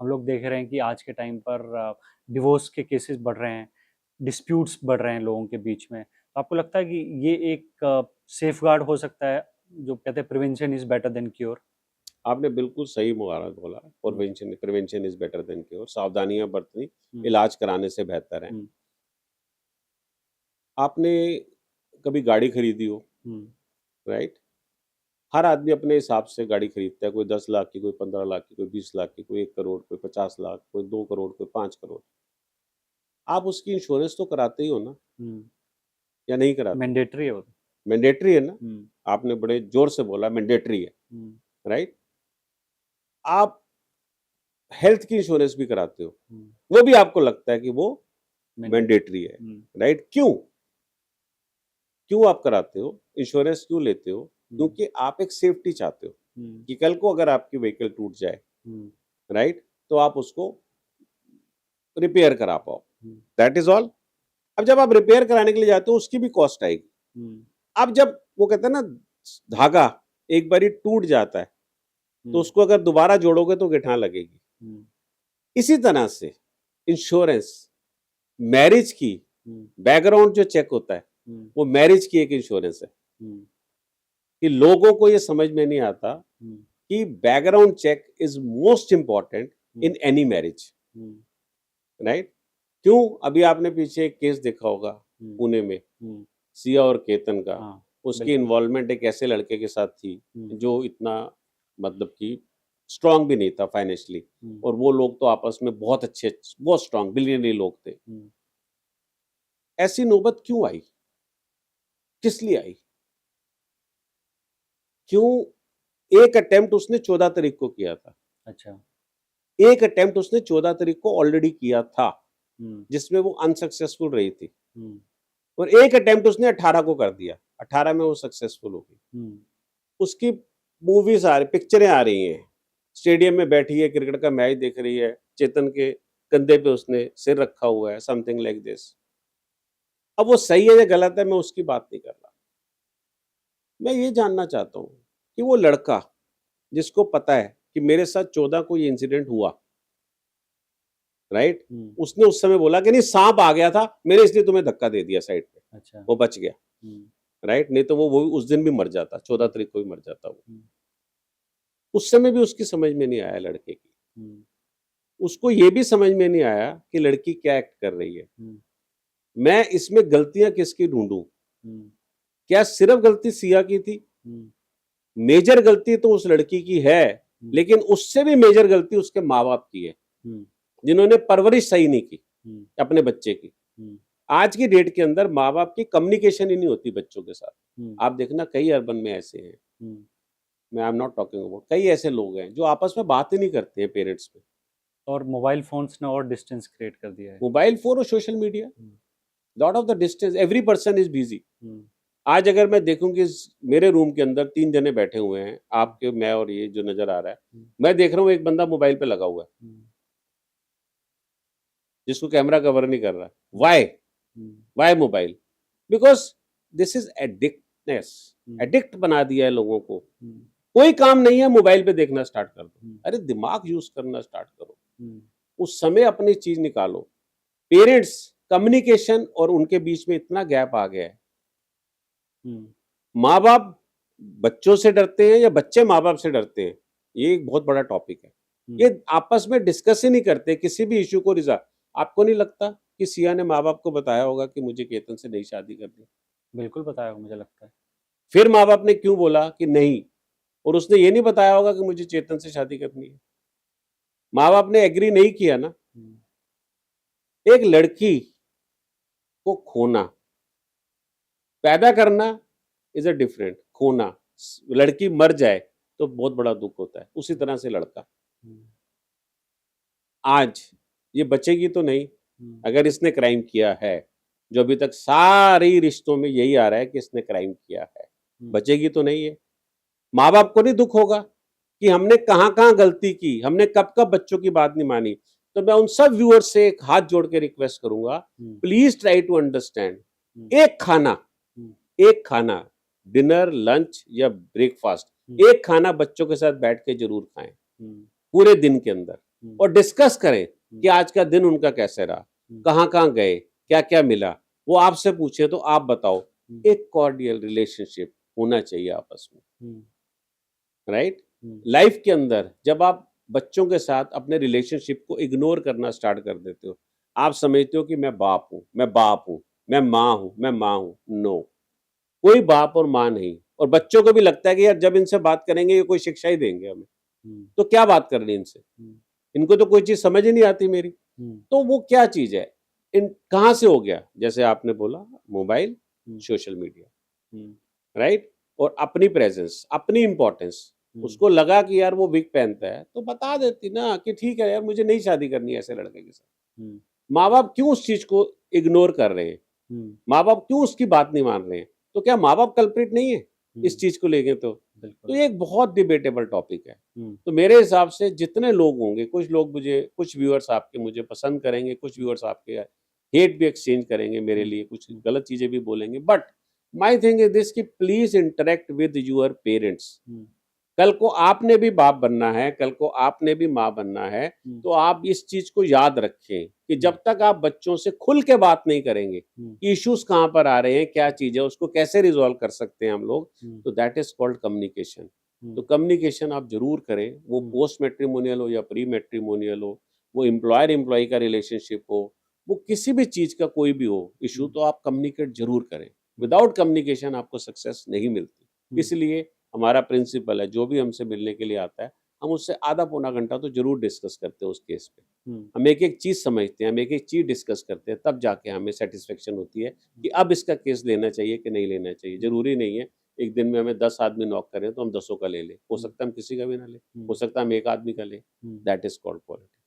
हम लोग देख रहे हैं कि आज के टाइम पर डिवोर्स के केसेस बढ़ रहे हैं, डिस्प्यूट्स बढ़ रहे हैं लोगों के बीच में। तो आपको लगता है कि ये एक सेफगार्ड हो सकता है, जो कहते हैं prevention is better than cure? आपने बिल्कुल सही मुबारक बोला। हुँ, prevention prevention is better than cure. सावधानियाँ बरतनी हुँ, इलाज कराने से बेहतर है। हुँ, आपने कभी गाड़ी खरीदी हो, हुँ, राइट? हर आदमी अपने हिसाब से गाड़ी खरीदता है। कोई 10 लाख की, कोई 15 लाख की, कोई 20 लाख की, कोई 1 करोड़, कोई 50 लाख, कोई 2 करोड़, कोई 5 करोड़। आप उसकी इंश्योरेंस तो कराते ही हो ना, हुँ। या नहीं कराते? मैंडेटरी है वो तो। मैंडेटरी है ना? हुँ, आपने बड़े ज़ोर से बोला मैंडेटरी है, हुँ, राइट? आप हेल्थ की इंश्योरेंस भी कराते हो, हुँ। वो भी आपको लगता है कि वो मैंडेटरी। मैंडेटरी है, हुँ, राइट? क्यों? क्यों आप कराते हो? इंश्योरेंस क्यों लेते हो? हुँ, क्योंकि आप एक सेफ्टी चाहते हो हुँ, कि कल को अगर आपकी व्हीकल टूट जाए, हुँ, राइट? तो आप उसको रिपेयर करा पाओ, हुँ, दैट इज़ ऑल। अब जब आप रिपेयर कराने के लिए जाते हो, उसकी भी कॉस्ट आएगी। हुँ, अब जब वो कहते हैं ना, धागा एक बारी टूट जाता है, तो हुँ, उसको अगर दोबारा जोड़ोगे तो गिठान लगेगी। हुँ, इसी तरह से इंश्योरेंस मैरिज की हुँ, बैकग्राउंड जो चेक होता है, हुँ, वो मैरिज की एक इंश्योरेंस है। हुँ, कि लोगों को ये समझ में नहीं आता हुँ, कि background check is most important hmm, in any marriage, hmm, right? क्यों? अभी आपने पीछे एक केस देखा होगा हुँ, पुणे में, हुँ, सिया और केतन का। हाँ, उसकी बिल्कुल। इन्वॉल्वमेंट एक ऐसे लड़के के साथ थी हुँ, जो इतना मतलब कि स्ट्रांग भी नहीं था फाइनेंशियली, हुँ, और वो लोग तो आपस में बहुत अच्छे, बहुत स्ट्रांग बिलियनरी लोग थे। हुँ, ऐसी नौबत क्यों आई? किस लिए आई? क्यों? एक अटेम्प्ट उसने 14 तारीख को किया था। अच्छा। एक अटेम्प्ट उसने 14 तारीख को ऑलरेडी किया था, हुँ, जिसमें वो अनसक्सेसफुल रही थी, हुँ, और एक अटेम्प्ट उसने 18 को कर दिया। 18 में वो सक्सेसफुल हो गई। हुँ, उसकी मूवीज आ रही, पिक्चरें आ रही हैं, स्टेडियम में बैठी है, क्रिकेट का मैच देख रही है, चेतन के कंधे पे उसने सिर रखा हुआ है, समथिंग लाइक दिस। अब वो सही है या गलत है, मैं उसकी बात नहीं कर रहा। मैं ये जानना चाहता हूँ कि वो लड़का जिसको पता है कि मेरे साथ 14 को ये इंसिडेंट हुआ, राइट? हुँ, उसने उस समय बोला कि नहीं, सांप आ गया था, मैंने इसलिए तुम्हें धक्का दे दिया साइड पे, अच्छा। वो बच गया, हुँ, राइट? नहीं तो वो उस दिन भी मर जाता, 14 हुँ, तारीख को भी मर जाता वो। हुँ, उस समय भी उसकी समझ में नहीं आया लड़के की। हुँ, उसको ये भी समझ में नहीं आया कि लड़की क्या एक्ट कर रही है। हुँ, मैं इसमें गलतियाँ किसकी ढूँढूँ? हुँ, क्या सिर्फ़ गलती सिया की थी? हुँ, मेजर गलती तो उस लड़की की है, हुँ, लेकिन उससे भी मेजर गलती उसके माँ-बाप की है, हुँ, जिन्होंने परवरिश सही नहीं की हुँ, अपने बच्चे की। हुँ, आज की डेट के अंदर माँ-बाप की कम्युनिकेशन ही नहीं होती बच्चों के साथ। हुँ, आप देखना कई अर्बन में ऐसे हैं, हुँ। मैं I am not talking about, कई ऐसे लोग हैं जो आपस में बात ही नहीं करते हैं पेरेंट्स में। और मोबाइल फ़ोन्स ने और डिस्टेंस क्रिएट कर दिया है। मोबाइल फ़ोन और सोशल मीडिया, हुँ, lot of the distance, every person is busy. हुँ, आज अगर मैं देखूँ कि मेरे रूम के अंदर 3 जने बैठे हुए हैं, आपके, मैं और ये जो नज़र आ रहा है, हुँ, मैं देख रहा हूँ एक बंदा मोबाइल पे लगा हुआ है, हुँ, जिसको कैमरा कवर नहीं कर रहा है। हुँ, व्हाई? हुँ, why mobile? Because this is addictness, हुँ, एडिक्ट बना दिया है लोगों को। हुँ, कोई काम नहीं है, मोबाइल पे देखना स्टार्ट कर दो। हुँ, अरे दिमाग यूज़ करना स्टार्ट करो। हुँ, उस समय अपनी चीज़ निकालो। पेरेंट्स, कम्युनिकेशन और उनके बीच में इतना गैप आ गया है। हुँ, माँ-बाप बच्चों से डरते हैं या बच्चे माँ-बाप से डरते हैं? ये एक बहुत बड़ा टॉपिक है। हुँ। ये आपस में डिस्कस ही नहीं करते किसी भी इश्यू को आपको नहीं लगता कि सिया ने माँ-बाप को बताया होगा कि मुझे केतन से नहीं शादी करनी? बिल्कुल बताया होगा मुझे लगता है। फिर माँ-बाप ने क्यों बोला कि नहीं? और उसने ये नहीं बताया होगा कि मुझे चेतन से शादी करनी है। माँ-बाप ने एग्री नहीं किया ना। हुँ, एक लड़की को खोना, पैदा करना इज़ अ डिफरेंट, खोना, लड़की मर जाए तो बहुत बड़ा दुःख होता है। उसी तरह से लड़का। हुँ, आज ये बचेगी तो नहीं। हुँ, अगर इसने क्राइम किया है, जो अभी तक सारे ही रिश्तों में यही आ रहा है कि इसने क्राइम किया है, हुँ, बचेगी तो नहीं है। माँ-बाप को नहीं दुःख होगा कि हमने कहाँ-कहाँ गलती की, हमने कब-कब बच्चों की बात नहीं मानी। तो मैं उन सब व्यूअर्स से एक हाथ जोड़ के रिक्वेस्ट करूँगा, हुँ, प्लीज़ ट्राई टू अंडरस्टैंड। हुँ, एक खाना, हुँ, एक खाना, डिनर, लंच या ब्रेकफ़ास्ट, हुँ, एक खाना बच्चों के साथ बैठ के ज़रूर खाएँ, हुँ, पूरे दिन के अंदर। और डिस्कस करें कि आज का दिन उनका कैसे रहा, कहाँ-कहाँ गए, क्या-क्या मिला, वो आपसे पूछे तो आप बताओ। एक कॉर्डियल रिलेशनशिप होना चाहिए आपस में, राइट? लाइफ के अंदर जब आप बच्चों के साथ अपने रिलेशनशिप को इग्नोर करना स्टार्ट कर देते हो, आप समझते हो कि मैं बाप हूँ, मैं बाप हूँ, मैं माँ हूँ, मैं माँ हूँ। नो, कोई बाप और माँ नहीं। और बच्चों को भी लगता है कि यार जब इनसे बात करेंगे ये कोई शिक्षा ही देंगे हमें, तो क्या बात करनी इनसे, इनको तो कोई चीज समझ ही नहीं आती मेरी। तो वो क्या चीज है, इन कहाँ से हो गया, जैसे आपने बोला मोबाइल, सोशल मीडिया, राइट? और अपनी प्रेजेंस, अपनी इंपॉर्टेंस, उसको लगा कि यार वो विग पहनता है तो बता देती ना कि ठीक है यार मुझे नहीं शादी करनी है ऐसे लड़के के साथ। माँ बाप क्यों उस चीज को इग्नोर कर रहे हैं, माँ बाप क्यों उसकी बात नहीं मान रहे हैं? तो क्या माँ बाप कल्प्रिट नहीं है इस चीज को लेके? तो ये एक बहुत डिबेटेबल टॉपिक है। तो मेरे हिसाब से जितने लोग होंगे, कुछ लोग मुझे, कुछ व्यूअर्स आपके मुझे पसंद करेंगे, कुछ व्यूअर्स आपके हेट भी एक्सचेंज करेंगे मेरे लिए, कुछ गलत चीजें भी बोलेंगे, but my thing is this कि please interact with your parents. कल को आपने भी बाप बनना है, कल को आपने भी माँ बनना है, तो आप इस चीज को याद रखें कि जब तक आप बच्चों से खुल के बात नहीं करेंगे, इश्यूज कहाँ पर आ रहे हैं, क्या चीज है, उसको कैसे रिजॉल्व कर सकते हैं हम लोग, तो दैट इज कॉल्ड कम्युनिकेशन। तो कम्युनिकेशन आप जरूर करें, वो पोस्ट मैट्रिमोनियल हो या प्री मैट्रिमोनियल हो, वो एम्प्लॉयर एम्प्लॉय का रिलेशनशिप हो, वो किसी भी चीज का कोई भी हो इशू, तो आप कम्युनिकेट जरूर करें। विदाउट कम्युनिकेशन आपको सक्सेस नहीं मिलती। इसलिए हमारा प्रिंसिपल है, जो भी हमसे मिलने के लिए आता है, हम उससे आधा पौना घंटा तो जरूर डिस्कस करते हैं उस केस पे। हम एक एक चीज समझते हैं, हम एक एक चीज डिस्कस करते हैं, तब जाके हमें सेटिस्फेक्शन होती है कि अब इसका केस लेना चाहिए कि नहीं लेना चाहिए। जरूरी नहीं है एक दिन में हमें 10 आदमी नॉक करें तो हम 10 का ले लें, हो सकता है हम किसी का भी ना ले, हो सकता है हम एक आदमी का ले। That is called politics.